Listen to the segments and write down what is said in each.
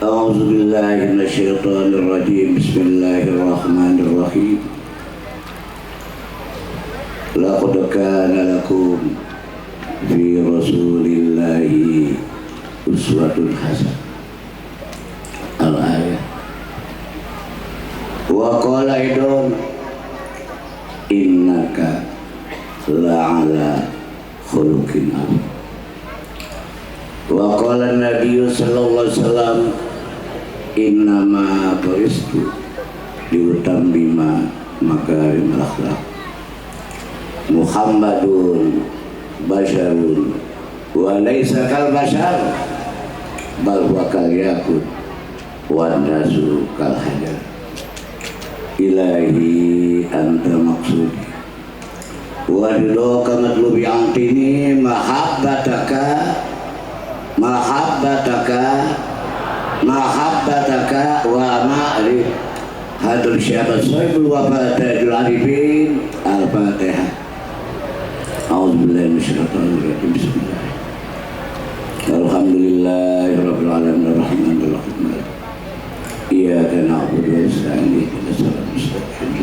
A'udzu billahi minasyaitonir rajim. Bismillahirrahmanirrahim. Laqad kana lakum fi Rasulillahi uswatun hasanah. Al-ayat. Wa qala idun innaka la'ala khuluqin azim. Wa qala an-nabiy sallallahu alaihi wasallam innama bu'istu liutammima makarim akhlaq. Muhammadun basyarun wa laisa kal bashar bal huwa kal yakut wa nasu kal hajar. Ilahi anta maksudi wa ridhoka matlubi antini mahabbataka wa ma'rif hadur syabat soibul wafatajul arifin al-fatihah. A'udzubillahi minasyaitonir rajim. Bismillah. Alhamdulillahi rabbil alamin arrahmanir rahim. Iyyaka na'budu wa nasta'in ihdinas siratal mustaqim.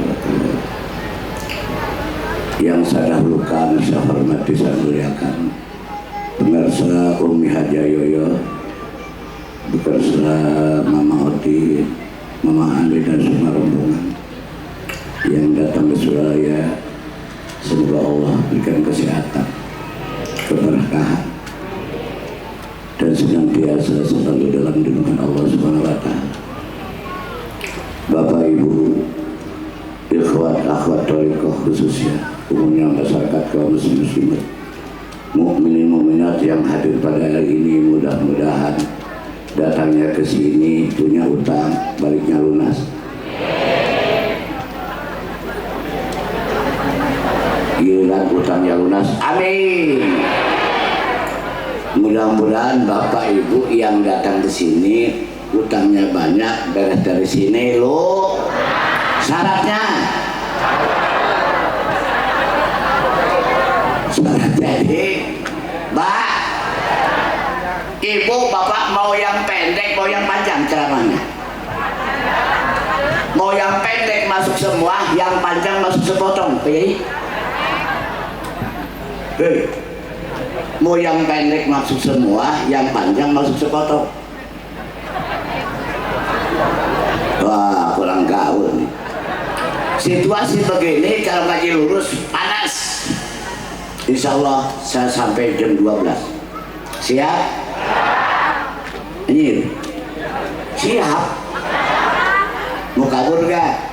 Yang saya dahulukan, saya hormati, saya muliakan pemirsa Umi Haja Yoyo, pemirsa Mama Oti, Mama Andi dan semua rombongan yang datang ke Surabaya. Semoga Allah berikan kesehatan, keberkahan, dan senantiasa selalu dalam lindungan Allah Subhanahu wa Ta'ala. Bapak Ibu, ikhwat akhwat thariqah khususnya umumnya masyarakat kaum muslimin mukminin mukminat yang hadir pada hari ini, mudah-mudahan datangnya ke sini punya utang, baliknya lunas. Giliran utangnya lunas, amin. Mudah-mudahan Bapak Ibu yang datang ke sini utangnya banyak, beres dari sini lo. Syaratnya jadi Mbak, Ibu, Bapak mau yang pendek, mau yang panjang ceramahnya? Mau yang pendek masuk semua, yang panjang masuk sepotong, Hei. Mau yang pendek masuk semua, yang panjang masuk sepotong. Wah, kurang gaul nih. Situasi begini kalau lagi lurus panas. Insya Allah saya sampai jam 12. Siap? Ini siap? Mau kabur gak?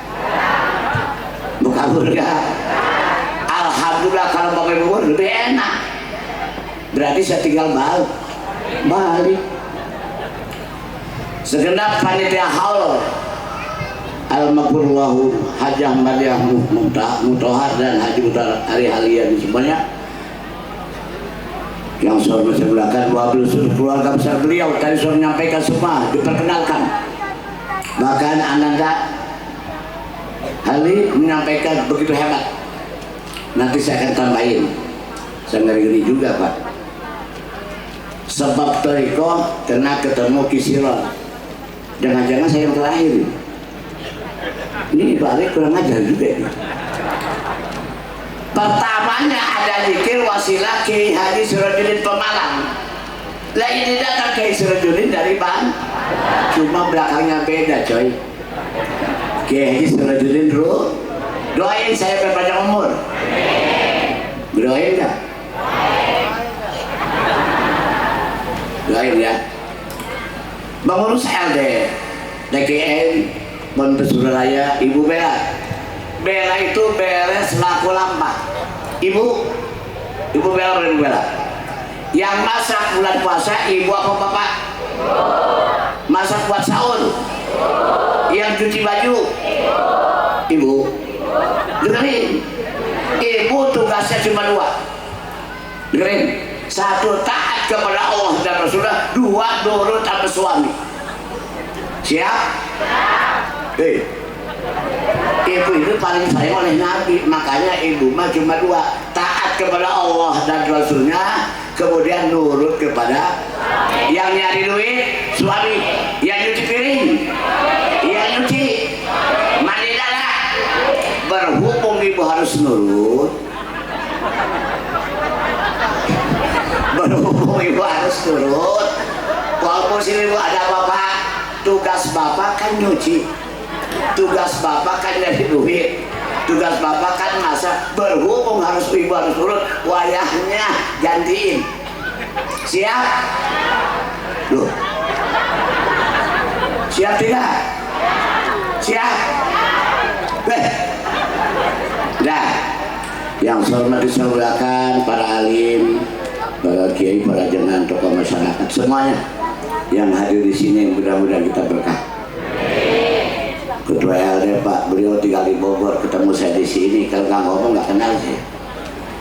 Mau kabur gak? Alhamdulillah kalau pakai bubur lebih enak. Berarti saya tinggal balik. Segenap panitia haul Al-Maghfurullahu Haji Ahmadiyah Mutohar dan Haji Mutohar Ari Halian semuanya yang saya belakang wabil keluarga besar beliau tadi sudah menyampaikan semua, diperkenalkan. Bahkan Ananda Hali menyampaikan begitu hebat. Nanti saya akan tambahin. Saya ngeri-ngeri juga Pak. Sebab Toriko kena ketemu Kisiron. Jangan-jangan saya yang terakhir. Ini Pak Ari kurang ajar juga ini. Pertamanya ada zikir wasilah Kiai Haji Sirajuddin Pemalang. Lah ini datang Kiai Sirajuddin dari Bang. Cuma belakangnya beda coy. Kiai Haji Sirajuddin dulu. Doain saya berpanjang umur. Doain enggak? Doain ya. Mengurus LD, DKN, Surabaya, Ibu Bella. Bella itu beres laku lampak. Ibu Bella dan Bella. Yang masak bulan puasa Ibu apa Bapak? Masak buat sahur. Yang cuci baju Ibu. Dengerin. Ibu tugasnya cuma dua. Dengerin. Satu, taat kepada Allah dan Rasulullah. Dua, nurut sama suami. Siap? Ibu itu paling sayang oleh Nabi. Makanya ibu mah cuma dua, taat kepada Allah dan Rasulnya, kemudian nurut kepada yang nyari duit suami, yang nyuci ibu harus turut. Walaupun sini ibu ada bapak, tugas bapak kan nyuci, tugas bapak kan nyari duit, tugas bapak kan masak. Berhubung harus ibu harus turut, wayahnya gantiin. Siap? Loh, siap tidak? Siap? Nah, yang saya hormati saya muliakan para alim, para kiai, para jenengan, tokoh masyarakat semuanya yang hadir di sini, mudah-mudahan kita berkah. Ketua LD Pak, beliau tinggal di Bogor, ketemu saya di sini. Kalau nggak ngomong nggak kenal sih.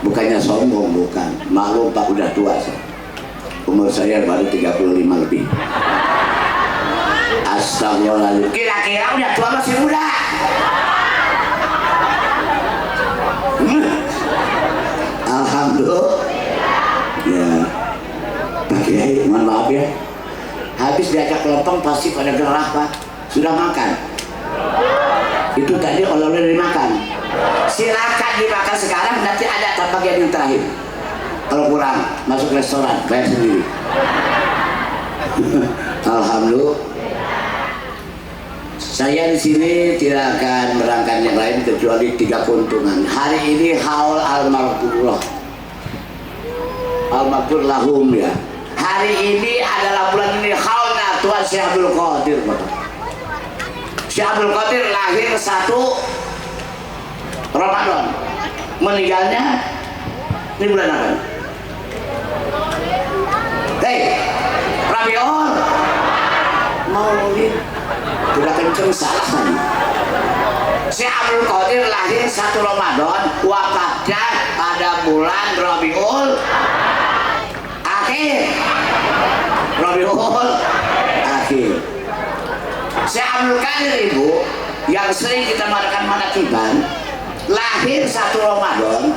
Bukannya sombong, bukan. Maklum Pak, udah tua saya. Umur saya baru 35 lebih. Astagfirullahaladzim. Kira-kira udah tua masih muda. Alhamdulillah. Ya, Pak Kiai, mohon maaf ya. Habis diajak kelompok pasti pada gerah Pak. Sudah makan? Itu tadi oleh-oleh dimakan. Silakan dimakan sekarang, nanti ada bagian yang terakhir. Kalau kurang, masuk restoran, bayar sendiri. Alhamdulillah. Saya di sini tidak akan merangkan yang lain kecuali 3 keuntungan. Hari ini haul al-maghfurah, al-maghfur lahum ya. Hari ini adalah bulan ini haulnya Tuhan Syekh Abdul Qadir. Syekh Abdul Qadir lahir 1 Ramadan, meninggalnya ini bulan apa? Hei, Rabiul Maulid. Udah kenceng salah kan? Syekh Abdul Qadir lahir 1 Ramadan, wafatnya pada bulan Rabiul Akhir. Rabiul Akhir. Syekh Abdul Qadir ibu yang sering kita mengadakan manakiban, lahir 1 Ramadan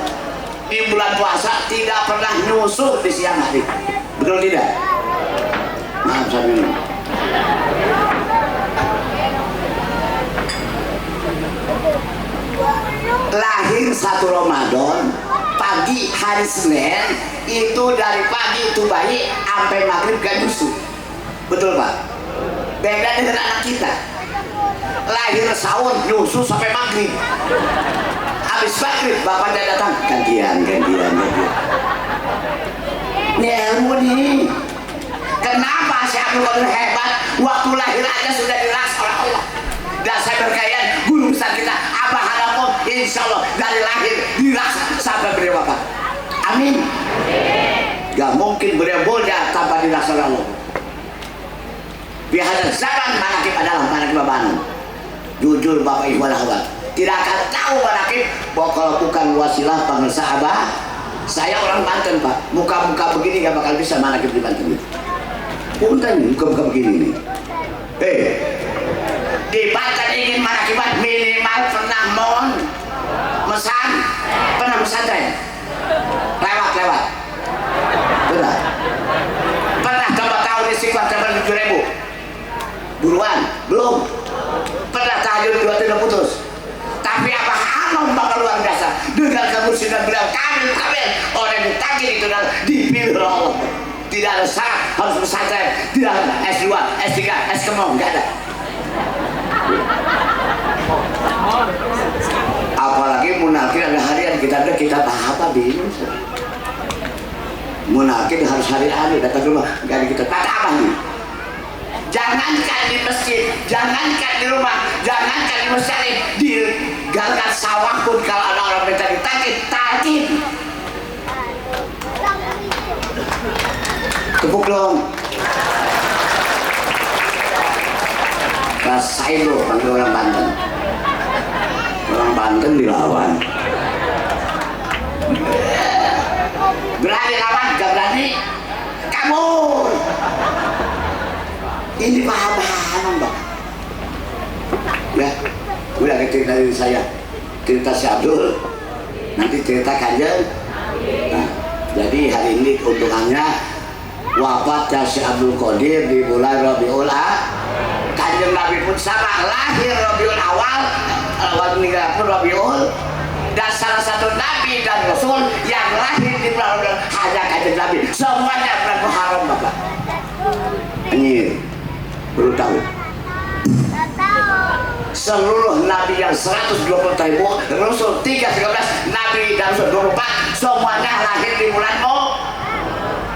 di bulan puasa, tidak pernah nyusuh di siang hari. Betul tidak? Maaf saya minum. Lahir 1 Ramadan pagi hari Senin, itu dari pagi itu bayi sampai maghrib gak nyusu. Betul Pak? Beda dengan anak kita, lahir sahur nyusu sampai maghrib, habis maghrib bapaknya datang gantian. Ini ilmu nih. Kenapa Syekh Abdul Qadir hebat? Waktu lahir aja sudah dirasa oleh Allah. Dan saya berkaian guru besar kita Abah Hanakom, insya Allah dari lahir dirasa sampai beliau wafat. Amin. Gak mungkin beliau bodoh tanpa dirasa oleh Allah. Biasa zaman manakib adalah manakib Babanun. Jujur Bapak Ibu Akhwat, tidak akan tahu manakib bahwa kalau bukan wasilah pemirsa Abah. Saya orang Banten Pak, muka-muka begini gak bakal bisa manakib di Banten itu. Punten muka-muka begini nih. Di Banten ingin manakibat minimal pernah mesan, pernah pesantren, lewat. Pernah coba tahu di Istiqlal 7.000 buruan? Belum. Pernah tahajud 2 tidak putus. Tapi apa Hanom bakal luar biasa dengan kemursidan beliau kamil orang ditagih itu dan dipilih Allah. Tidak ada syarat harus pesantren, tidak ada S2, S3, S kemong, tidak ada. Apalagi munakir ada harian, kita apa bingung. Munakir harus hari-hari datang ke rumah, gak kita kata apa nih? Jangankan di masjid, jangankan di rumah, jangankan di masjid, di galkan sawah pun kalau ada orang minta ditagih. Tepuk dong. Rasain loh panggil orang Banten. Orang Banten dilawan. Berani lawan, gak berani kabur. Ini paham-paham Mbak. Ya, udah cerita dari saya, cerita si Abdul, nanti cerita Kanjeng. Nah, jadi hari ini keuntungannya wafatnya si Abdul Qadir di bulan Rabiul Akhir. Kanjeng Nabi pun sama, lahir Rabiul Awal, meninggal pun Rabiul. Dan salah satu Nabi dan Rasul yang lahir di bulan Rabiul hanya kanjeng Nabi semuanya bulan Muharram Bapak. Ini perlu tahu. Seluruh Nabi yang 120 ribu, Rasul 313, Nabi dan Rasul 24, semuanya lahir di bulan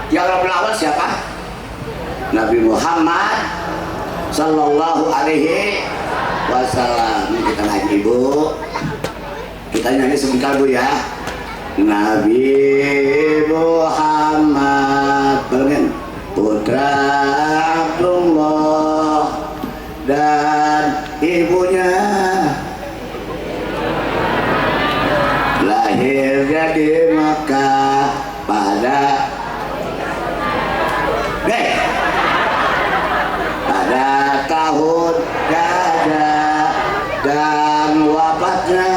Yang Rabiul Awal siapa? Nabi Muhammad Sallallahu Alaihi Wasallam. Kita lagi Bu, kita nyanyi sebentar Bu ya. Nabi Muhammad putra Abdullah dan ibunya lahir di Makkah pada tahun Gajah dan wafatnya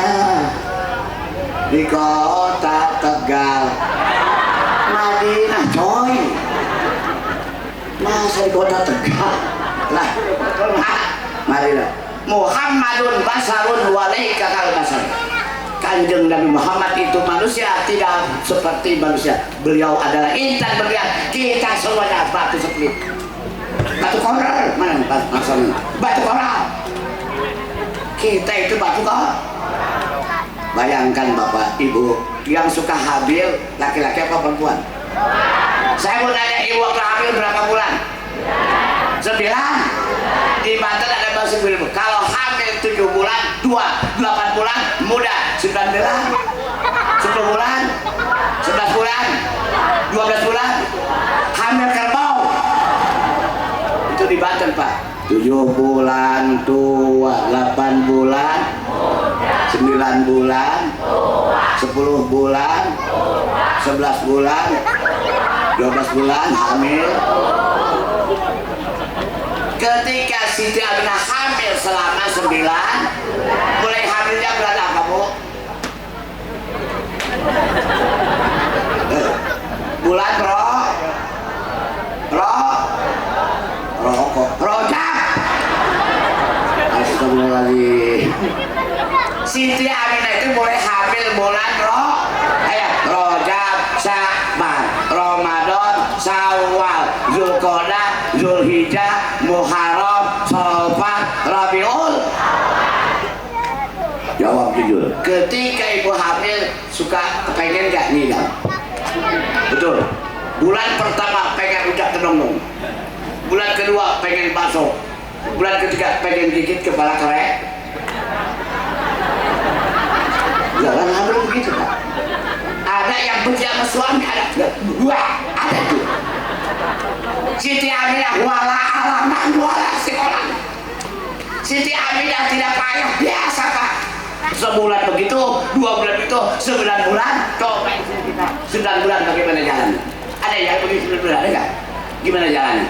di kota Tegal, Madinah coy. Masa di kota Tegal lah, marilah. Muhammadun basarun walaika kal basar. Kanjeng Nabi Muhammad itu manusia, tidak seperti manusia. Beliau adalah insan berlian, kita semuanya batu split. Batu koral, mana maksudnya? Batu koral. Kita itu batu koral. Bayangkan Bapak Ibu yang suka hamil, laki-laki apa perempuan? Saya mau nanya, ibu waktu hamil berapa bulan? 9. Di Banten ada bahasa ibu. Kalau hamil 7 bulan, 8 bulan, muda 9 bulan, 10 bulan, 11 bulan, 12 bulan, hamil kerbau. Itu di Banten Pak. 7 bulan tua, 8 bulan, 9 bulan, 10 bulan, 11 bulan, 12 bulan hamil. Ketika Siti Aminah hamil selama 9, mulai hamilnya bulan apa Bu? Bulan Rojab. Astagfirullahaladzim. Siti Aminah itu mulai hamil bulan Rojab, Sya'ban, Ramadan, Syawal, Zulqa'dah, Zulhijjah, Muharram, Safar, Rabiul. Jawab jujur. Ketika ibu hamil suka pengen gak ngidam? Betul. Bulan pertama pengen ucap tenung, bulan kedua pengen bakso, bulan ketiga pengen gigit kepala kerek. Jangan hamil begitu Pak. Ada yang benci sama suami, ada tuh. Siti Aminah wala alaman wala sekolah. Siti Aminah tidak payah, biasa Pak. Sebulan begitu, 2 bulan begitu, 9 bulan. Coba 9 bulan bagaimana jalannya? Ada yang begitu 9 bulan, ada nggak? Gimana jalannya?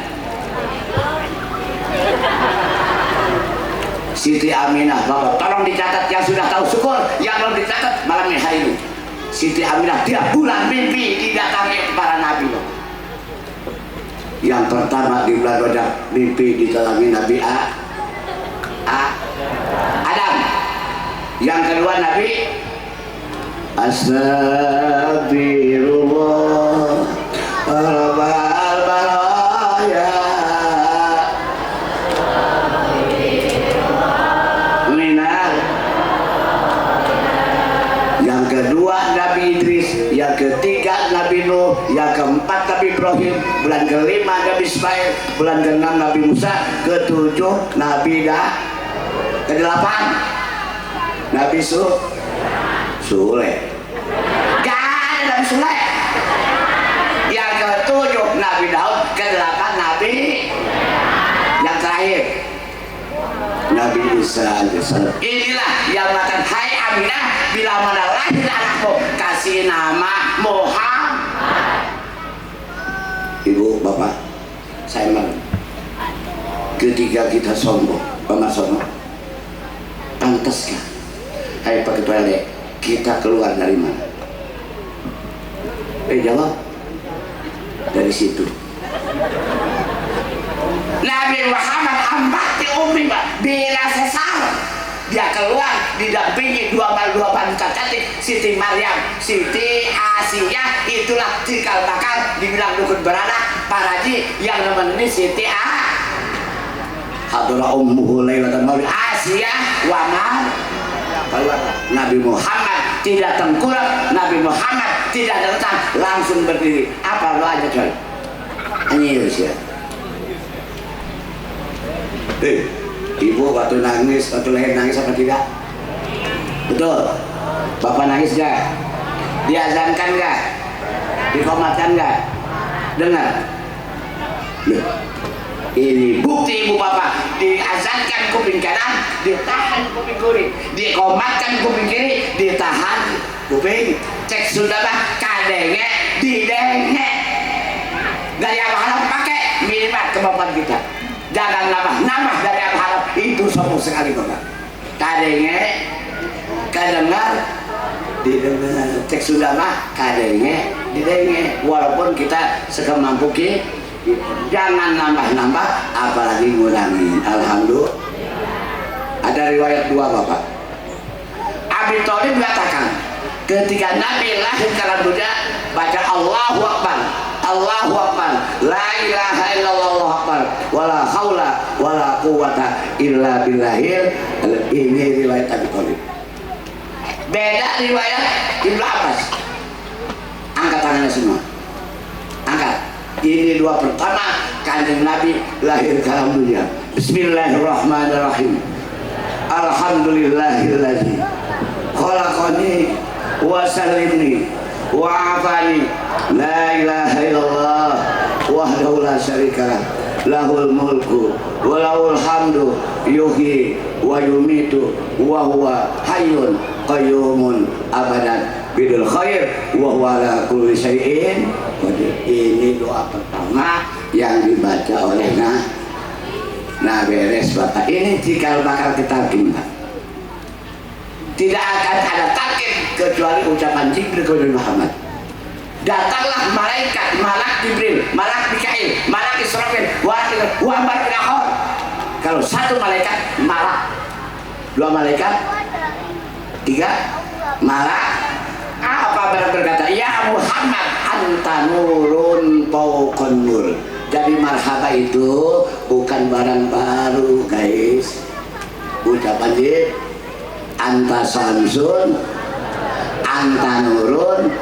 Siti Aminah, Bapak tolong dicatat yang sudah tahu syukur, yang belum dicatat malam hari ini. Siti Aminah tiap bulan mimpi didatangi para nabi loh. Yang pertama di bulan Rajab mimpi didatangi Nabi Adam. Yang kedua Nabi Astagfirullah Rabbal baraya. Yang kedua Nabi Idris, yang ketiga Nabi Nuh, yang keempat Nabi Ibrahim, bulan kelima Nabi Ismail, bulan keenam Nabi Musa, ketujuh Nabi kedelapan Nabi Sule. Gak ada Nabi Sule. Yang ketujuh Nabi Daud, kedelapan Nabi, yang terakhir Nabi Isa alaihissalam. Inilah yang mengatakan, hai Aminah, bila mana lahir anakmu kasih nama Muhammad. Ibu bapak, saya mau ketika kita sombong, pemasono, pantaskah hai Pak Ketua RT kita keluar dari mana? Jawab dari situ. Nabi Muhammad ambati umi bila sesar dia keluar didampingi dua wanita cantik, Siti Maryam, Siti Asia, itulah cikal bakal dibilang dukun beranak para haji yang nemenin Siti Hadra ummuhu lailatan maulid Asia wa man Nabi Muhammad tidak tengkurap, Nabi Muhammad tidak datang, langsung berdiri. Apa lo aja coy? Ini ya. Ibu waktu nangis, waktu lahir nangis apa tidak? Betul. Bapak nangis gak? Diazankan gak? Dikomatkan gak? Dengar. Ini bukti ibu bapak, diazankan kuping kanan, ditahan kuping kiri, dikomatkan kuping kiri, ditahan kuping. Cek sudah bah, kadenge, didenge. Dari apa harap pakai minimal kemampuan kita. Jangan nambah dari apa harap, itu sombong sekali bapak. Kadenge, kadengar, didengar. Cek sudah bah, kadenge, didenge. Walaupun kita sekemampu kita. Jangan nambah-nambah apalagi ngurangin. Alhamdulillah. Ada riwayat dua bapak. Abi Thalib mengatakan ketika Nabi lahir dalam dunia baca Allahu Akbar, Allahu Akbar, la ilaha illallah, Allahu Akbar, wala haula wala quwata illa billahil. Ini riwayat Abi Thalib. Beda riwayat Ibnu Abbas. Angkat tangannya semua. Angkat. Ini dua pertama Kanjeng Nabi lahir dalam dunia. Bismillahirrahmanirrahim. Alhamdulillahilladzi khalaqani wa sallimni wa afani. La ilaha illallah wahdahu la syarikalah, lahul mulku wa lahul hamdu yuhyi wa yumitu wa huwa hayyun qayyumun abadan bidul khair wa huwa ala kulli syai'in qadir. Ini doa pertama yang dibaca oleh nah beres bapak. Ini cikal bakal kita kinta. Tidak akan ada takdir kecuali ucapan Jibril kepada Muhammad. Datanglah malaikat, malak Jibril, malak Mikail, malak Israfil, wa malak Akhor. Kalau satu malaikat malak, dua malaikat, tiga malak. Apa berkata, ya Muhammad anta nurun fauqan nur. Jadi marhaba itu bukan barang baru guys. Ucapan dia anta samsun, anta nurun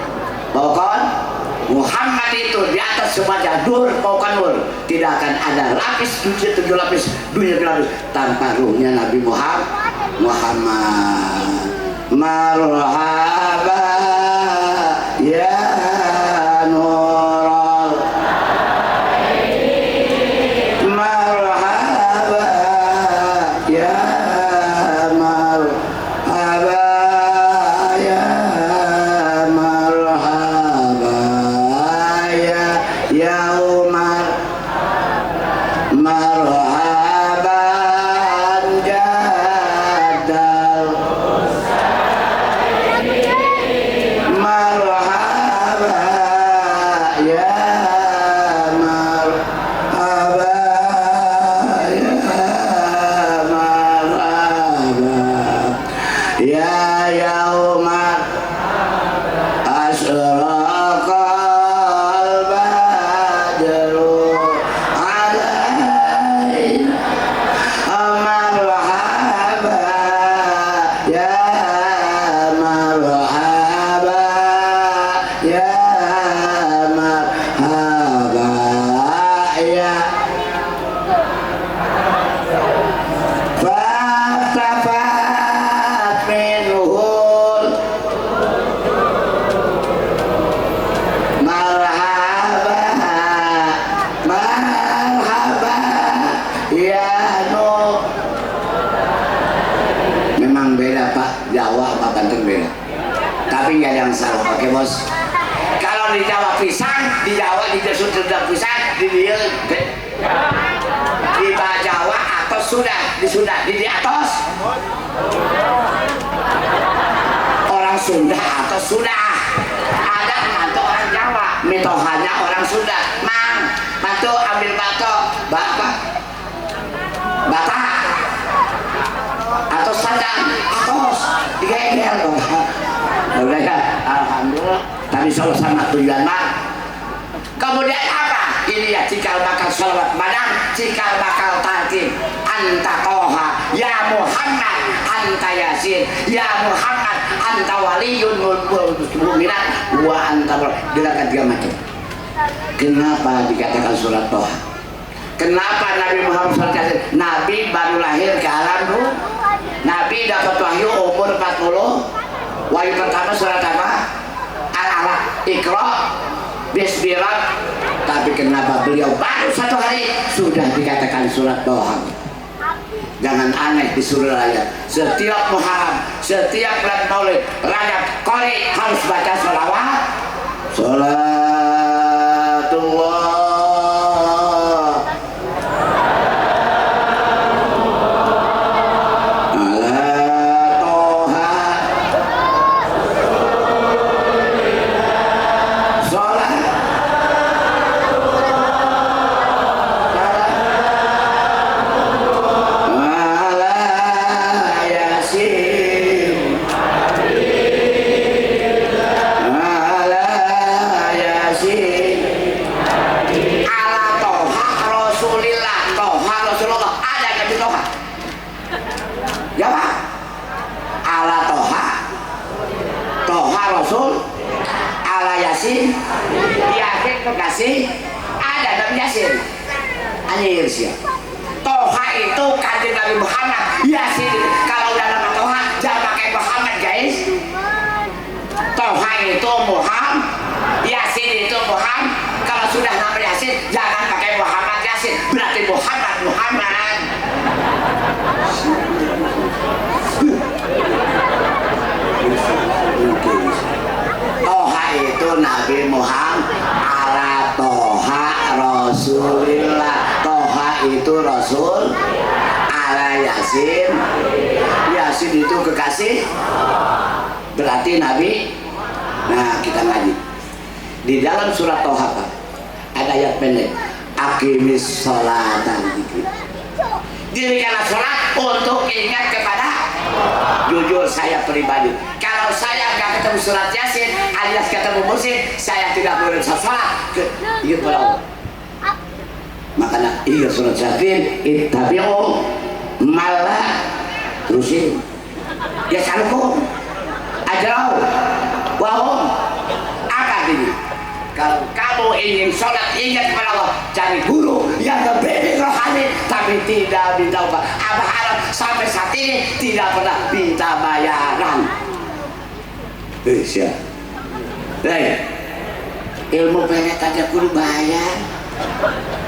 fauqan Muhammad itu di atas semuanya nur fauqan nur. Tidak akan ada lapis dunia 7 lapis, dunia 7 lapis tanpa ruhnya Nabi Muhammad. Marhaba ya nurul, marhaba ya marhaba ya marhaba ya Umar, marhaban jadal, marhaba ya marhaba ya marhaba ya Umar asraqal badru alaina marhaba ya marhaba ya marhaba ya fatafat minhul marhaba marhaba ya nur. Memang beda Pak, Jawa apa Banten beda, tapi nggak ada yang salah. Oke bos, kalau di Jawa pisang, di Jawa di Sunda pisang, di dia di Jawa atau sudah di Sunda di atas orang Sunda atau sudah ada mantu orang Jawa, mitohannya orang Sunda. Mang, mantu ambil batok, bapak, batak atau sandal Udah ya, alhamdulillah. Tapi selalu sama tujuan mak. Kemudian apa? Ini ya cikal bakal sholawat badang, cikal bakal talqin. Anta Toha, ya Muhammad, anta Yasin, ya Muhammad, anta waliyun mu'minat, wa anta gerakan 3 macam. Kenapa dikatakan surat Toha? Kenapa Nabi Muhammad SAW? Nabi baru lahir ke alam tuh. Nabi dapat wahyu umur 40. Wahyu pertama surat apa? Al-Alaq, Iqra, Bismillah. Tapi kenapa beliau baru 1 hari sudah dikatakan surat Toha? Jangan aneh disuruh ayat. Setiap Muharram, setiap bulan Maulid, Rajab, Qori harus baca sholawat. Sholatullah kasih ada Nabi Yasin anjir sih. Toha itu kanjeng Nabi Muhammad. Yasin kalau udah nama Toha jangan pakai Muhammad guys. Toha itu Muhammad, Yasin itu Muhammad. Kalau sudah nama Yasin jangan pakai Muhammad Yasin, berarti Muhammad. Toha itu Nabi Muhammad. Toha Rasulillah. Toha itu Rasul. Ala Yasin. Yasin itu kekasih. Berarti Nabi. Nah kita ngaji di dalam surat Toha Pak, ada ayat pendek. Aqimis sholatan. Dirikanlah sholat untuk ingat kepada. Jujur saya pribadi, kalau saya nggak ketemu surat Yasin alias ketemu musik, saya tidak boleh sholat. Ingat pada Allah. Makanya ingat surat Yasin, ittabi'u malah terusin. Ya salukum ajrau wahum akadini. Kalau kamu ingin sholat ingat kepada Allah, cari guru yang lebih rohani tapi tidak minta upah. Abah Arab sampai saat ini tidak pernah minta bayaran. Siap. Ilmu pendek aja guru bayar.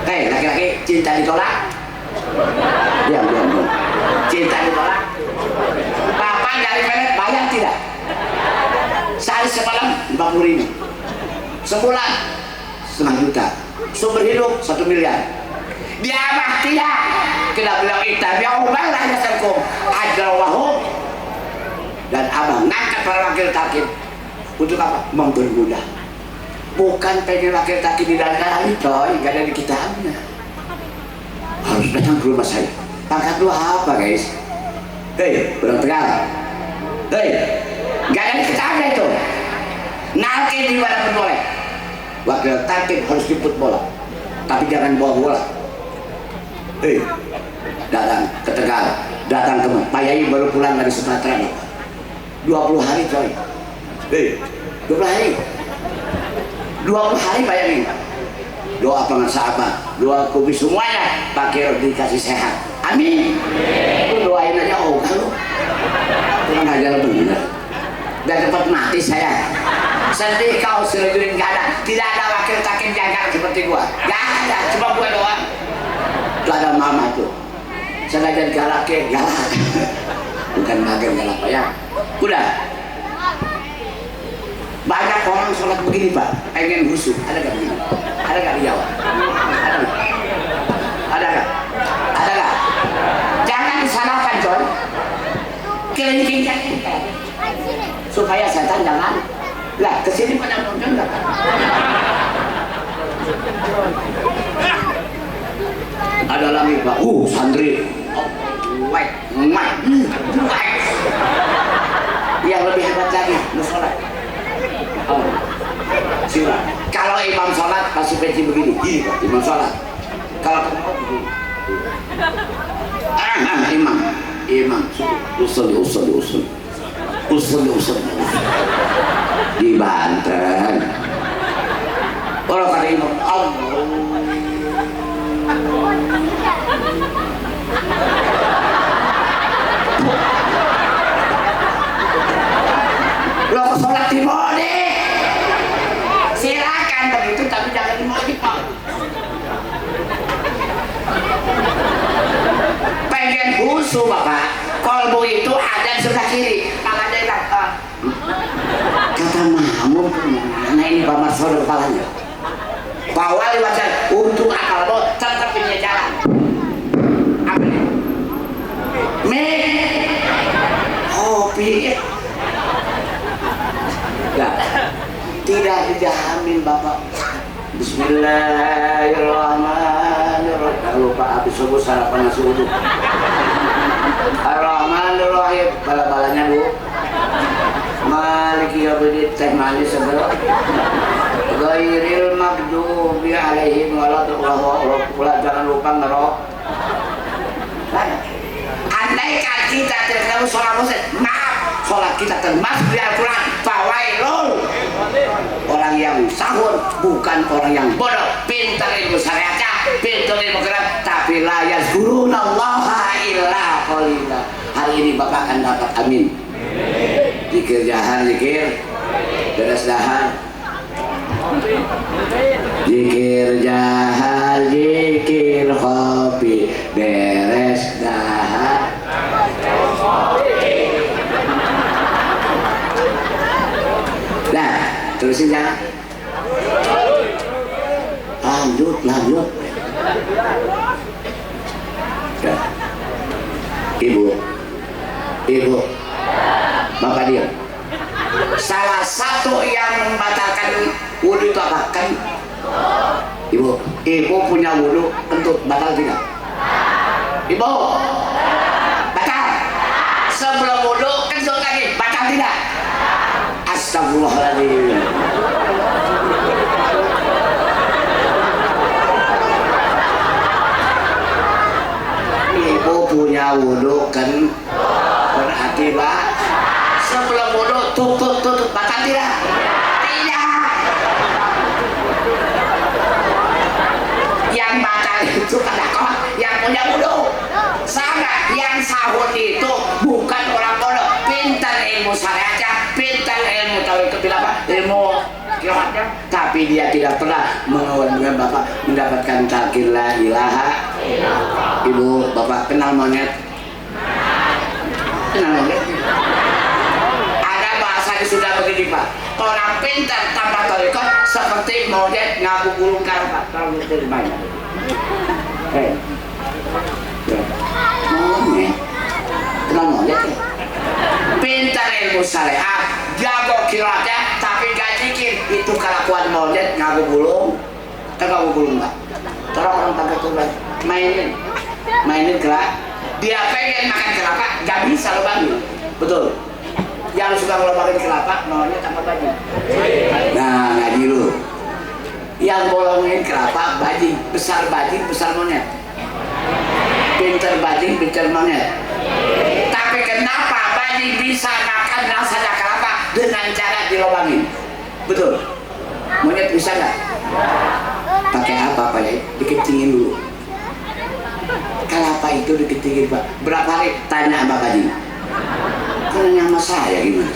Laki-laki cinta ditolak. Diam. Cinta ditolak. Bapak dari pendek bayar tidak? Sehari semalam 50.000. Sebulan 5 juta. Sumber hidup 1 miliar. Dia mah tidak. Kita bilang ittabi'u ma la yasakum ajrawahum. Dan abang ngangkat para wakil takib untuk apa? Mempermudah. Bukan pengen wakil takib di dalam coy, gak ada di kitabnya. Harus datang ke rumah saya. Pangkat lu apa guys? Kurang tegal. Gak ada di kitabnya itu. Nanti di mana pun boleh. Wakil takib harus jemput bola, tapi jangan bawa bola. Datang ke Tegal, datang ke Pak Yai baru pulang dari Sumatera. 20 hari coy. 20 hari. 20 hari bayangin. Doa pengen-sahabat, doa kubis semuanya pakai dikasih sehat. Amin. Itu doain aja kalau kurang ajar bener. Dan cepat mati saya. Sedih kau selebihin gak ada. Tidak ada wakil takib jaga seperti gua. Gak ada, cuma gua doang. Itu ada mama tuh. Sengaja galak ya, galak. Bukan mager galak ya. Udah. Banyak orang sholat begini Pak, pengen khusyuk. Ada gak begini? Ada gak di Jawa? Ada gak? Ada gak? Ada gak? Jangan disalahkan coy. Kelingkingkan kita. Supaya setan jangan lah kesini pada nonton nggak? Ada lagi Pak, santri, white, yang lebih hebat lagi, sholat. posisi begini, gini Pak, imam sholat. Kalau ketemu begini. Imam, usul. Di Banten. Kalau kata imam, Allah. Lo sholat di mode, silakan begitu, tapi jangan di mode Pak. Pengen husu Bapak, kolbu itu ada di sebelah kiri, tangannya hilang. Kata Mahmud, mana ini Pak Marsono kepalanya? Pak Wali wajar untuk akal lo tetap punya jalan. Apa nih? Kopi. Nah, tidak dijamin Bapak. Bismillahirrahmanirrahim. Jangan lupa habis subuh sarapan nasi uduk. Ar-Rahmanir-Rahim. Bala-balanya Bu. Maliki yaumiddin, teh manis sebelah. Ghairil maghdubi alaihim waladdallin. Jangan lupa ngerok. Andai kan kita tidak sholat muslim, maaf, sholat kita termasuk di Al-Quran. Fawailul, orang yang sahur bukan orang yang bodoh, pintar ilmu syariatnya, pintar ilmu Quran, tapi la yazkurunallaha illa qalila. Hari ini Bapak akan dapat amin. Zikir jahar, zikir beres dahar. Zikir jahar, zikir kopi beres dahar. Nah, terusin jangan. Lanjut. Ya. Ibu, Bapak diam. Salah satu yang membatalkan wudhu itu apa? Kan Ibu punya wudhu kentut, batal tidak? Ibu batal. Sebelum wudhu kentut lagi, batal tidak? Astagfirullahaladzim. Ibu punya wudhu kan berarti Pak sebelum wudhu tutup batal tidak? Tidak. Yang batal itu kadang yang punya wudhu. Sama yang sahur itu bukan orang bodoh, pintar ilmu syariatnya, pintar ilmu tauhid ilmu kiamatnya, tapi dia tidak pernah mengenal Bapak mendapatkan talqin la ilaha. Ibu, Bapak kenal monyet? Kenal monyet? Ada bahasanya sudah begini Pak, orang pintar tanpa tarekat seperti monyet ngaku gulung karpat kalau itu banyak. Monyet, kenal monyet ya? Pintar ilmu syariat, jago kiratnya, tapi gak zikir. Itu kelakuan monyet ngaku gulung, ngaku gulung Pak. Terus orang tangga turun mainin kelapa. Dia pengen makan kelapa, gak bisa lobangin. Betul. Yang suka ngelobangin kelapa, maunya tambah bajing. Nah, ngaji lu. Yang bolongin kelapa, bajing, besar monyet. Pinter bajing, pinter monyet. Tapi kenapa bajing bisa makan rasanya kelapa dengan cara dilobangin? Betul. Monyet bisa nggak? Pakai apa Pak ya? Dikencingin dulu. Kelapa itu dikencingin Pak. Berapa hari? Tanya sama bajing. Tanya sama saya gimana?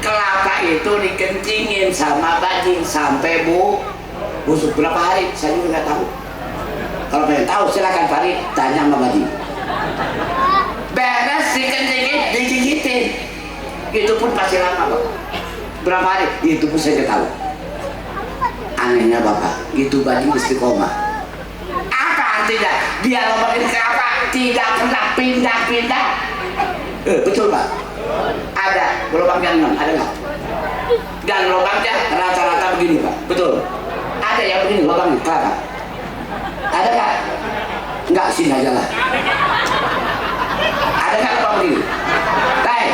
Kelapa itu dikencingin sama bajing sampai busuk. Berapa hari? Saya juga nggak tahu. Kalau pengen tahu silakan Fari tanya sama bajing. Beres dikencingin, digigitin. Itu pun pasti lama Pak. Berapa hari? Itu pun saya nggak tahu. Anehnya Bapak, itu bajing istiqomah. Apa artinya? Dia lobangin kelapa tidak pernah pindah-pindah. Betul Pak? Ada lubangnya 6, ada nggak? Dan lubangnya rata-rata begini Pak, betul? Ada yang begini lubangnya kelapa? Ada nggak? Nggak, sini aja lah. Ada nggak lubang begini? Baik,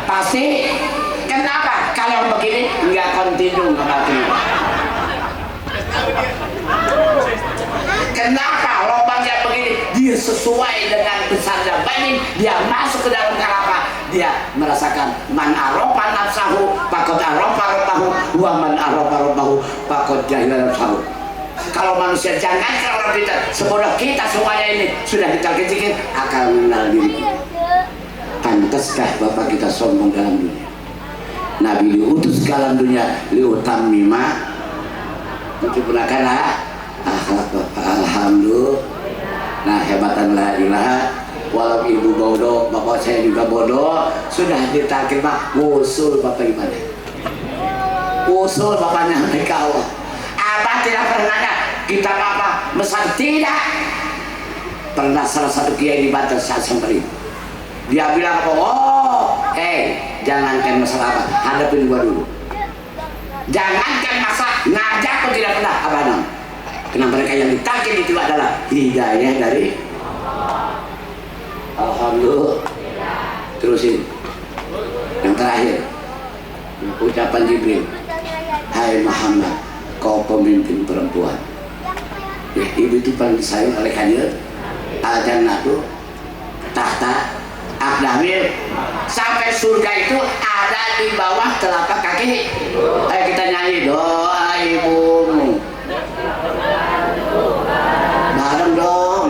pasti. Kenapa? Kalau begini nggak kontinu nggak. sesuai dengan besarnya benih, dia masuk ke dalam kalapa, dia merasakan man arofa nafsahu faqad arofa rabbahu wa man arofa rabbahu faqad jahila nafsahu. Kalau manusia, jangan orang pintar, sebodoh kita semuanya ini sudah kita kecil akan mengenal diri. Pantaskah Bapak kita sombong dalam dunia? Nabi diutus ke dalam dunia liutammima, menyempurnakan akhlak Bapak. Alhamdulillah. Nah, hebatan la ilaha, walau ibu bodoh, bapak saya juga bodoh, sudah ditakdir Pak, usul Bapak ibadah, usul Bapaknya mereka Allah. Abah tidak pernah nanya kita apa mesal, tidak pernah. Salah satu kiai di Banten saat samperin, dia bilang, oh jangankan masalah apa, hadapin gua dulu, jangankan masalah ngajak pun tidak pernah. Apa nam? Karena mereka yang ditakdir itu adalah hidayah dari Alhamdulillah. Terusin yang terakhir, ucapan Jibril, hai Muhammad, kau pemimpin perempuan. Ya, ibu itu paling disayang oleh Kanjeng. Al-Jannatu tahta aqdamil, sampai surga itu ada di bawah telapak kaki. Ayo kita nyanyi doa ibumu bareng dong.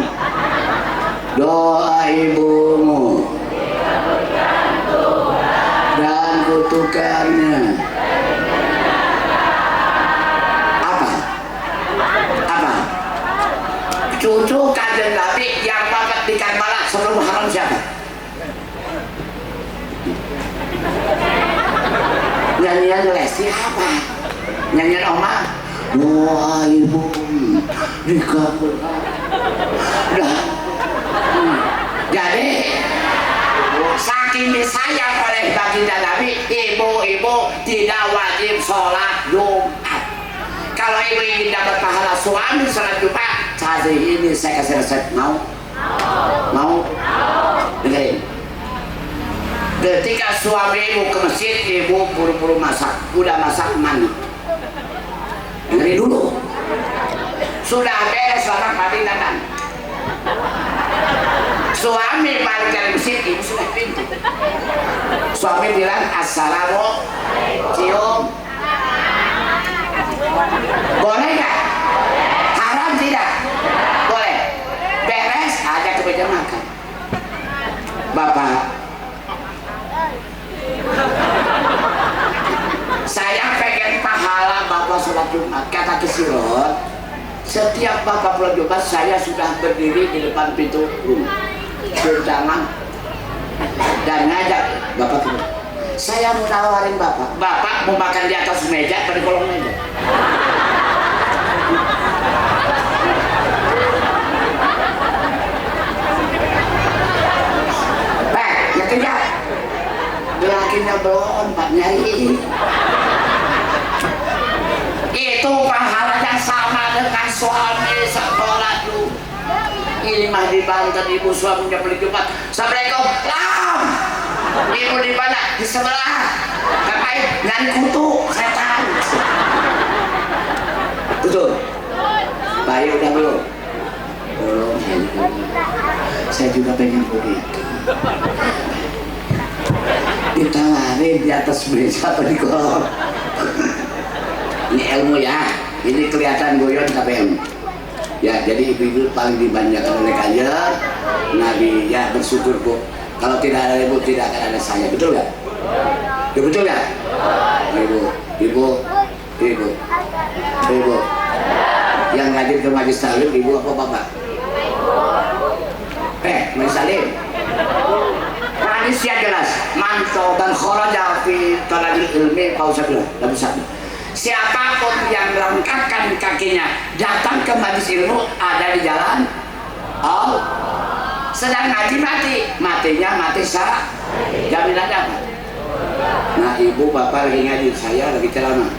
Doa ibumu dan kutukannya. Apa? Cucu Kanjeng Nabi yang wafat di Karbala sebelum haram siapa? Nyanyian Lesti apa? Nyanyian Oma? Doa ibu dikabulkan. Jadi saking disayang oleh baginda Nabi, ibu-ibu tidak wajib sholat Jumat. Kalau ibu ingin dapat pahala suami sholat Jumat, hari ini saya kasih resep. Mau? Dengerin. Ketika suami ibu ke masjid, ibu buru-buru masak, udah masak mandi. Dengerin dulu. Sudah beres masak mandi dandan. Suami balik dari masjid, ibu sudah pintu. Suami bilang assalamu cium. Boleh nggak? Haram tidak? Boleh. Beres, ada ke meja makan. Bapak, saya pengen pahala Bapak sholat Jumat. Kata Kesirot, setiap Bapak pulang Jumat saya sudah berdiri di depan pintu rumah, berjalan dan ngajak Bapak keluar. Saya mau tawarin Bapak mau makan di atas meja atau di kolong meja? Yang kejap, lakinya belum Pak nyari. Itu pahalanya sama dengan suami sekolah dulu. Ini mah di Banten, ibu suaminya beli Jumat. Assalamualaikum. Ibu di mana? Di sebelah. Ngapain? Nyari kutu, setan. Betul. Bayi udah belum? Belum. Saya juga pengen begitu. Ditawarin di atas meja atau di kolong. Ini ilmu ya. Ini kelihatan goyon tapi ilmu. Ya, jadi ibu-ibu paling dibanjakan oleh Kanjeng Nabi. Ya, bersyukur Bu. Kalau tidak ada ibu, tidak akan ada saya. Betul nggak? Ya, betul nggak? Ibu. Yang rajin ke majlis taklim, ibu apa bapak? Majlis taklim. Hadisnya jelas. Manto dan kharaja fi talabil ilmi pausabilah. Siapapun yang melangkahkan kakinya datang ke majlis ilmu ada di jalan Allah. Sedang ngaji matinya mati sah. Jaminannya apa? Nah, ibu bapak lagi ngaji, saya lagi ceramah.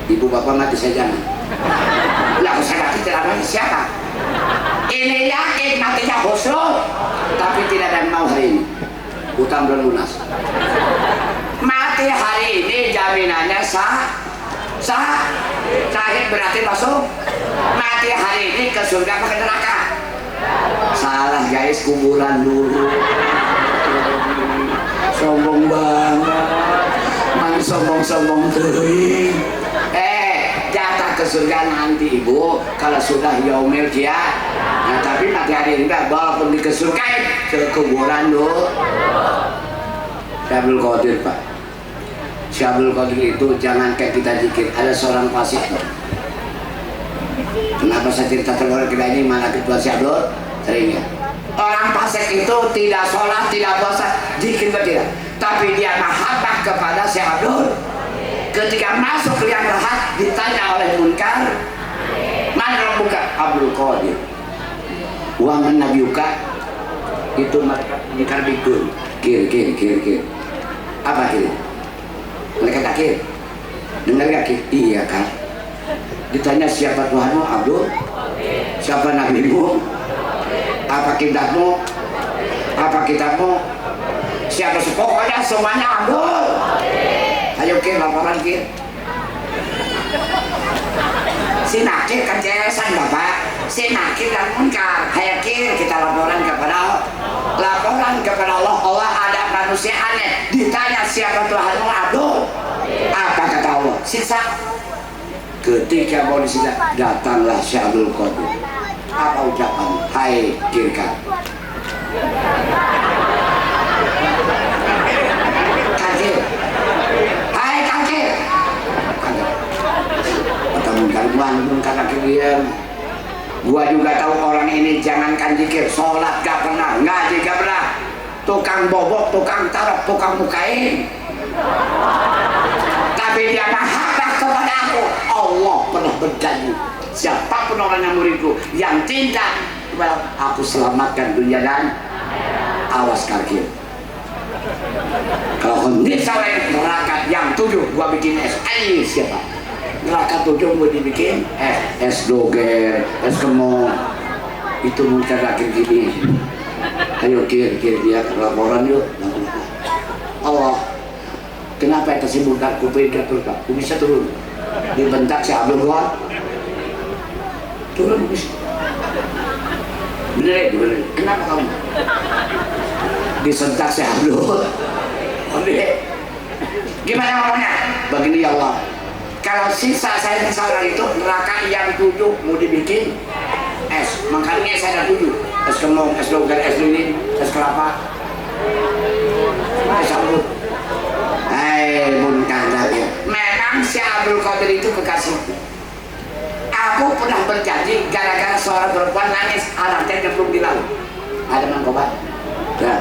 Ibu bapak mati saya jangan. Lah saya lagi ceramah siapa? Ini yakin matinya khusnul, tapi tidak ada yang mau hari ini. Utang belum lunas. Mati hari ini jaminannya sah. Sahih berarti masuk. Mati hari ini ke surga atau ke neraka? Salah guys, kuburan dulu. Sombong banget. Mang sombong-sombong teuing. Jatah ke surga nanti ibu kalau sudah yaumil kiamat. Nah tapi mati hari ini walaupun di ke surga ke kuburan dulu. Syabul Qadir Pak. Syabul Qadir itu jangan kayak kita zikir. Ada seorang fasik. Kenapa saya cerita terlalu kita ini mana ketua Syabul? Seringnya orang fasik itu tidak sholat, tidak puasa, zikir tidak, tapi dia mahabbah kepada Syabul. Ketika masuk ke yang lahat ditanya oleh munkar, mana buka Abdul Qadir, uang nabiuka itu munkar bikun, kir, apa kir? Mereka tak kir, dengar gak kir? Iya kan? Ditanya siapa Tuhanmu Abdul, siapa nabimu, apa kitabmu, siapa pokoknya semuanya Abdul. Ayo kir, laporan kir. Si nakir kan ceresan bapak. Si nakir dan munkar. Ayo kir, kita laporan kepada Allah. Laporan kepada Allah. Allah ada manusia aneh. Ditanya siapa Tuhanmu Abdul. Apa kata Allah? Siksa. Ketika mau disiksa, datanglah Syabul Qadir. Apa ucapan? Hai kirkan. Kakir. Karena kalian gua juga tahu orang ini jangankan zikir, sholat gak pernah, ngaji gak pernah, tukang bobok, tukang tarok, tukang mukain, tapi dia mahabbah kepada aku. Allah pernah berjanji siapapun orang yang muridku yang cinta kepada aku selamatkan dunia dan awas kaki. Kalau hendak sampai neraka yang 7 gua bikin es. Ayo siapa? Neraka 7 mau dibikin es doger, es kemong. Itu muncul lagi gini. Ayo kir dia laporan yuk. Allah, kenapa itu si munkar kuping terus Pak? Bisa turun. Dibentak si Abdul Ghani. Turun bisa. Bener. Kenapa kamu? Disentak si Abdul. Gimana ngomongnya? Begini ya Allah, kalau sisa saya di sana itu neraka yang 7 mau dibikin es, makanya saya ada 7, es kemong, es logar, es lilin, es kelapa, es sabut. Hai munkar ya. Memang si Abdul Qadir itu kekasih. Aku pernah berjanji gara-gara seorang perempuan nangis anaknya belum di laut. Ada mangkobat. Ya.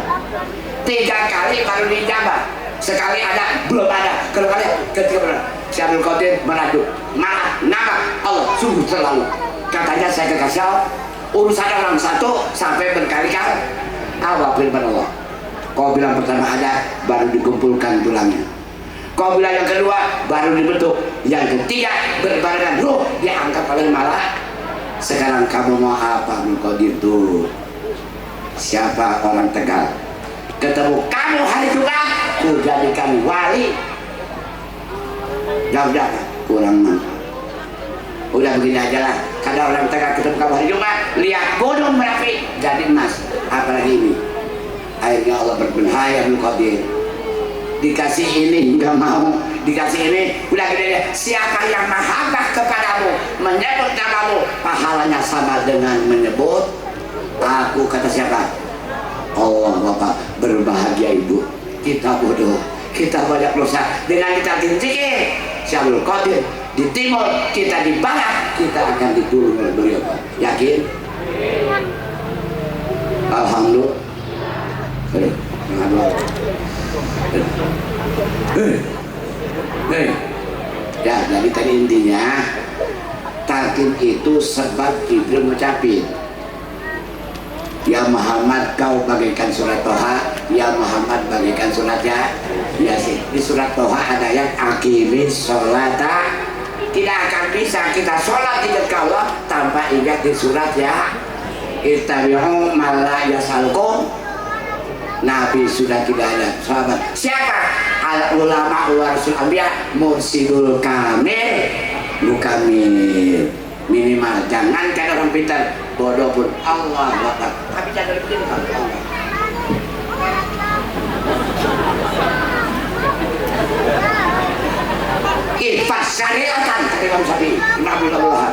3 kali baru dijabah. Sekali ada, belum ada. Kalau kali ketiga benar. Si Abdul Qadir menaduk. Maaf, nama Allah sungguh terlalu. Katanya saya kekasih Allah. Urusan orang satu sampai berkali-kali. Apa firman Allah? Kau bilang pertama ada, baru dikumpulkan tulangnya. Kau bilang yang kedua, baru dibentuk. Yang ketiga, berbarengan ruh diangkat oleh malaikat. Sekarang kamu mau apa Abdul Qadir tuh? Siapa orang Tegal? Ketemu kamu hari Jumat, ku jadikan wali. Udah kurang mantap. Udah begini aja lah. Kadang orang Tegal ketemu kamu hari Jumat, lihat gunung Merapi jadi emas. Apalagi ini. Akhirnya Allah berfirman, hai Abdul Qadir, dikasih ini nggak mau, dikasih ini udah gede. Siapa yang mahabbah kepadamu, menyebut namamu, pahalanya sama dengan menyebut aku. Kata siapa? Allah. Bapak berbahagia ibu. Kita bodoh, kita banyak dosa. Dengan kita zikir Syabul Qadir di timur, kita di barat, kita akan ditulung oleh beliau. Yakin? Alhamdulillah. Ya, jadi tadi intinya talqin itu sebab Jibril ngucapin, ya Muhammad kau bagaikan surat Toha, ya Muhammad bagaikan surat Yasin. Di surat Toha ada yang aqimis sholata. Tidak akan bisa kita sholat ingat ke Allah tanpa ingat di surat ya ittabi'u ma la yasalkum. Nabi sudah tidak ada sahabat. Siapa? Al ulama warasul anbiya, mursidul kamil mukamil. minimal jangankan orang pintar, bodoh pun Allah Akbar. Tapi jangan begini kan. Ifas syariatan kata Imam Syafi'i, Imam Abdullah.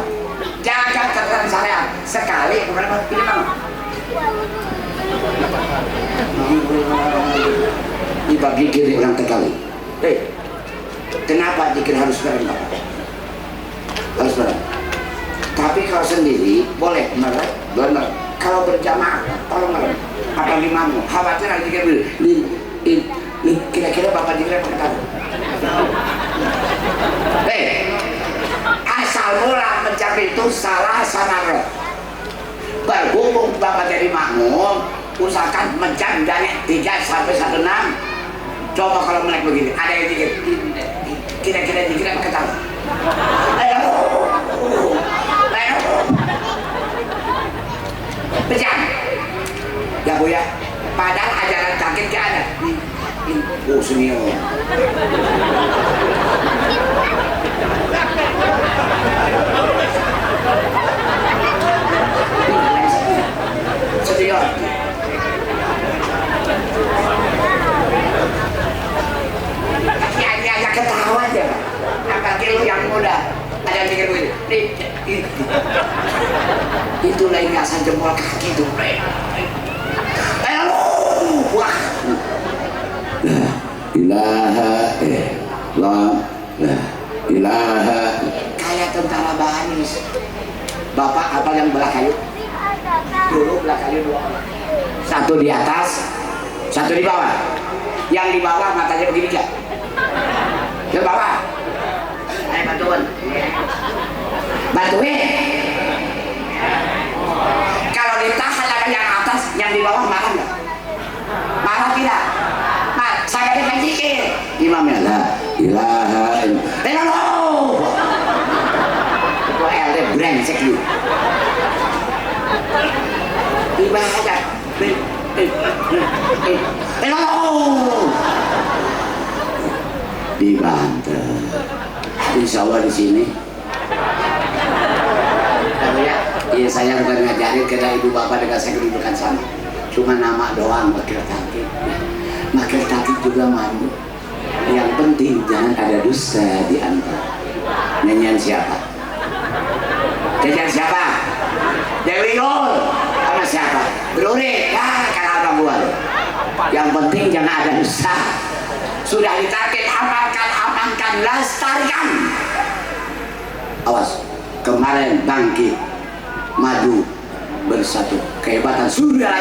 Jaga ketentuan syariat sekali bukan apa pilih bang. Dibagi kiri orang terkali. Kenapa dikir harus bareng Bapak? Harus bareng. Tapi kalau sendiri boleh merek, benar. Kalau berjamaah, tolong merek. Apa limamu? Khawatir ada dikir kira-kira Bapak dikir apa kata? Asal mula mencapai itu salah sama roh. Berhubung Bapak jadi makmum, usahakan menjam dari 3 sampai 1/6. Coba kalau melek begini, ada yang dikit, kira-kira dikit apa ketawa? Pejam, ya Bu ya. Padahal ajaran takit gak ada. Senior. Senior. Ya ketawa aja, apalagi lu yang muda. Ada yang mikir begini, itu lengasan jempol kaki tuh. Wah. Ilaha la ilaha. Kayak tentara Bahanis. Bapak apa yang belah kayu? Dulu belah kayu 2 orang. Satu di atas, satu di bawah. Yang di bawah matanya begini gak? Ke bawah. Ayo bantuin. Bantuin. Kalau ditahan sama yang atas, yang di bawah makan gak? Marah tidak? Saya dengan zikir. Imamnya la ilaha illallah. Itu LD brengsek lu. Ibadah. Di Banten. Insya Allah di sini. Iya saya bukan ngajarin karena ibu bapak dengan saya kedudukan sama. Cuma nama doang wakil takib. Wakil takib juga malu. Yang penting jangan ada dusta di antara. Nyanyian siapa? Nyanyian siapa? Dewi Yul sama siapa? Beruri ya karena abang gua. Yang penting jangan ada dusta. Sudah ditakib, amalkan, lestarikan. Awas, kemarin bangkit, madu, bersatu, kehebatan Surya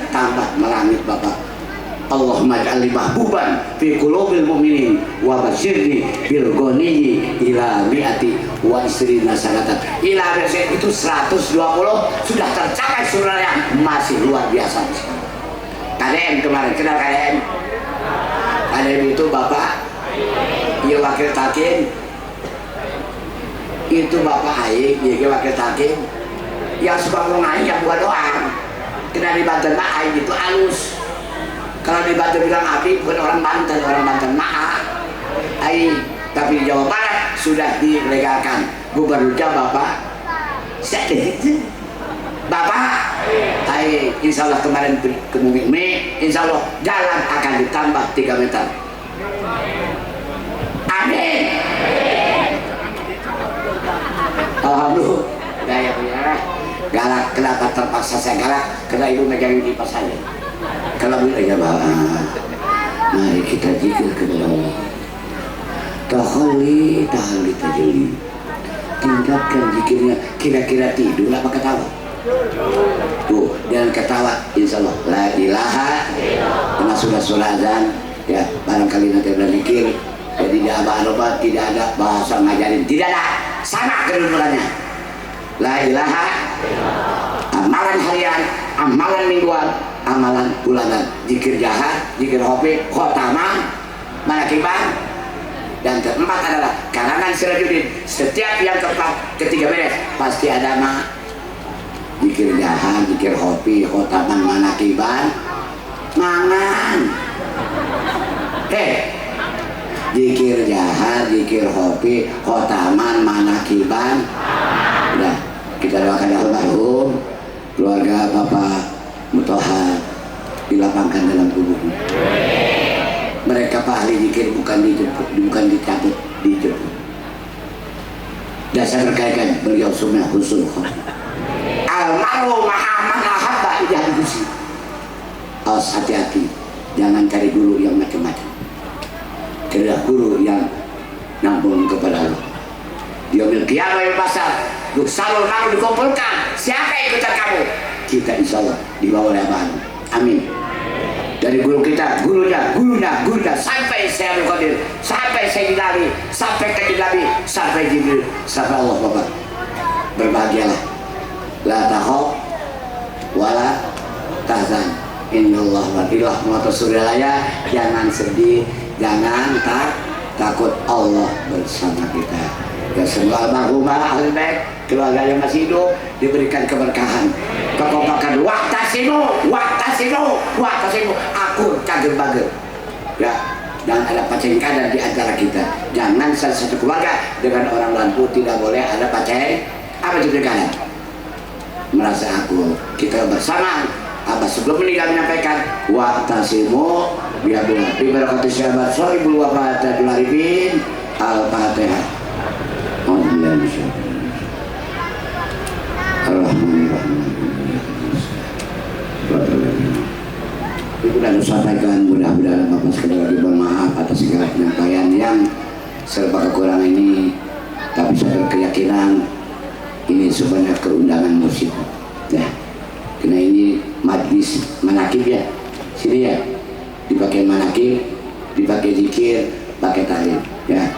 tambah melangit Bapak. Allahumma ja'alni mahbuban fi qulubil mu'minin wa basyirni bil ghaniyi ila mi'ati wa isrina sanatan. Ila biasa itu 120 sudah tercapai Surya, masih luar biasa. KDM kemarin kenal KDM? KDM itu Bapak ya wakil takim, itu Bapak Aik ya wakil takim yang suka ngomong yang buat doang. Kena di Banten Mak Aik itu halus. Kalau di Banten bilang Abi bukan orang Banten Mak Aik. Tapi di Jawa Barat sudah dilegalkan. Gubernurnya Bapak Aik. Insya Allah kemarin ke Mei, Insya Allah jalan akan ditambah 3 meter. Amin. Alhamdulillah. Daya punya galak. Kenapa terpaksa saya galak? Karena ibu megangin kipas saya. Kalau ibu ya Bapak, mari kita zikir kepada Allah. Tahali tajli. Tingkatkan zikirnya. Kira-kira tidur apa ketawa? Tuh, jangan ketawa. Insya Allah la ilaha karena sudah azan ya, barangkali nanti ada zikir. Jadi tidak ada bahasa ngajarin, tidak ada, sama kedudukannya. La ilaha, amalan harian, amalan mingguan, amalan bulanan, zikir jahat, zikir hobi, khotamah, manakiban, dan keempat adalah karangan Sirajuddin. Setiap yang keempat ketiga beres pasti ada zikir jahat, zikir hobi, khotamah, manakiban, mangan. Zikir jahat, zikir hobi, khotaman, manakiban. Udah. kita doakan almarhum keluarga Bapak Mutoha dilapangkan dalam kubur. Mereka Pak ahli zikir bukan dijemput, bukan dicabut, dijemput. Dasar berkaitan beliau sunnah husul almarhum Muhammad ahabba ijah gusi. Awas hati-hati, jangan cari guru yang macam-macam. Carilah guru yang nampung kepada Allah. Dia kiamat yang pasar, salur mau dikumpulkan. Siapa yang ikutan kamu? Kita insya Allah dibawa oleh Abang. Amin. Dari guru kita, gurunya, sampai saya Qadir, sampai saya Nabi, sampai ke Nabi, sampai Jibril, sampai Allah Bapak. Berbahagialah. La takhaf wala tahzan. Innallah wadilah mu'tasurilaya. Jangan sedih, jangan takut, Allah bersama kita. Ya semua almarhumah ahli bait, keluarga yang masih hidup diberikan keberkahan, kekompakan. Waktasimu, akur kaget bager. Ya, dan ada pacengkadan di antara kita. Jangan salah satu keluarga dengan orang lampu tidak boleh ada paceng. Apa itu kanan? Merasa akur. Kita bersama. Abah sebelum meninggal menyampaikan waktasimu biabillah bi barakati sahabat sohibul wafat Arifin. Al-Fatihah. Itu sudah disampaikan, mudah-mudahan Bapak sekali lagi bermaaf atas segala penyampaian yang serba kekurangan ini, tapi saya berkeyakinan ini sebanyak keundangan musik ya, karena ini majlis manakib ya, sini ya dipakai manakib, dipakai zikir, pakai talim ya,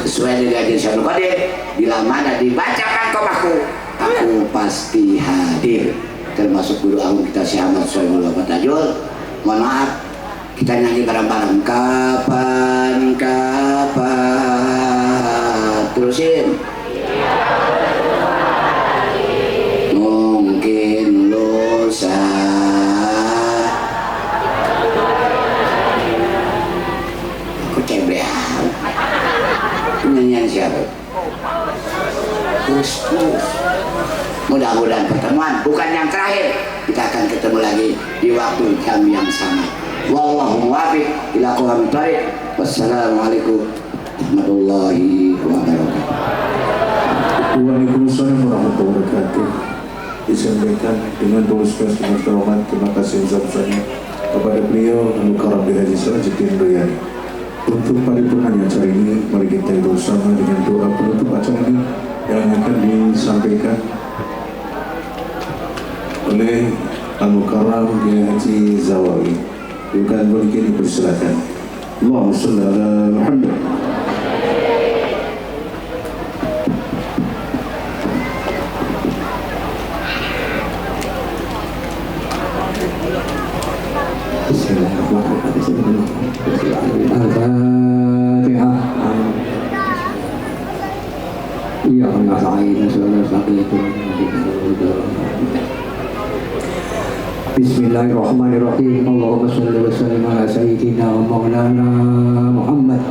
sesuai dengan Insyaallah Qadir. Bila mana dibacakan komahku, aku pasti hadir. Termasuk guru agung kita Syekh Ahmad Sohibul Wafat Tajul. Mohon maaf, kita nyanyi bareng-bareng. Kapan terusin. Mungkin lusa. Aku cebean. Nyanyian siapa? Terus. Mudah-mudahan pertemuan bukan yang terakhir. Kita akan ketemu lagi di waktu jam yang sama. Wallahu muwaffiq ila aqwamit thoriq. Wassalamualaikum warahmatullahi wabarakatuh. Waalaikumsalam warahmatullahi wabarakatuh. Disampaikan dengan tulus dan terhormat. Terima kasih besar-besarnya kepada beliau Al-Mukarram Haji Sirajuddin Riyadi. Untuk paripurnanya acara ini, mari kita bersama dengan doa penutup acara ini yang akan disampaikan oleh Al-Mukarram Haji Zawawi. Bukan boleh dipersilakan. Allahumma shalli ala Muhammad. Al-Fatihah. Iya, Allah Ta'ala Sallallahu Alaihi Bismillahirrahmanirrahim. Allahumma salli wa sallim ala sayyidina wa maulana Muhammad.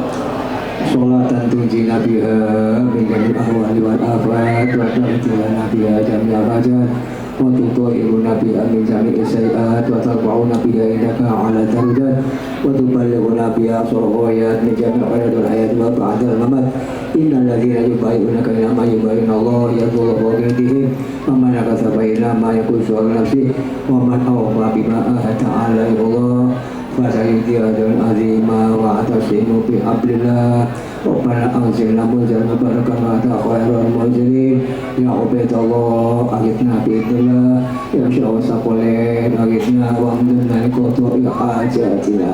Sholatan tunjina biha min jami'il ahwali wal afat wa tahtilana biha jami'al hajat wa tutahhiruna biha min jami'is sayyi'at wa tarfa'una biha indaka 'ala darajat wa tuballighuna biha surghayat min jami'il khairat hayat wa ba'dal mamat. Innal ladzina yubayyi'unaka innama yubayyi'una Allah yadullahu bi yadihi wa man nakatha baina ma yaqusu al-nafsi wa man awfa bima ta'ala Allah fasayuti ajran azima wa atasimu bi hablillah. Rabbana anzilna munzilna barakama ta khairul munzilin ya ubadallah aghithna bi idillah ya syawsa qulin aghithna wa amdana qatu ya hajatina.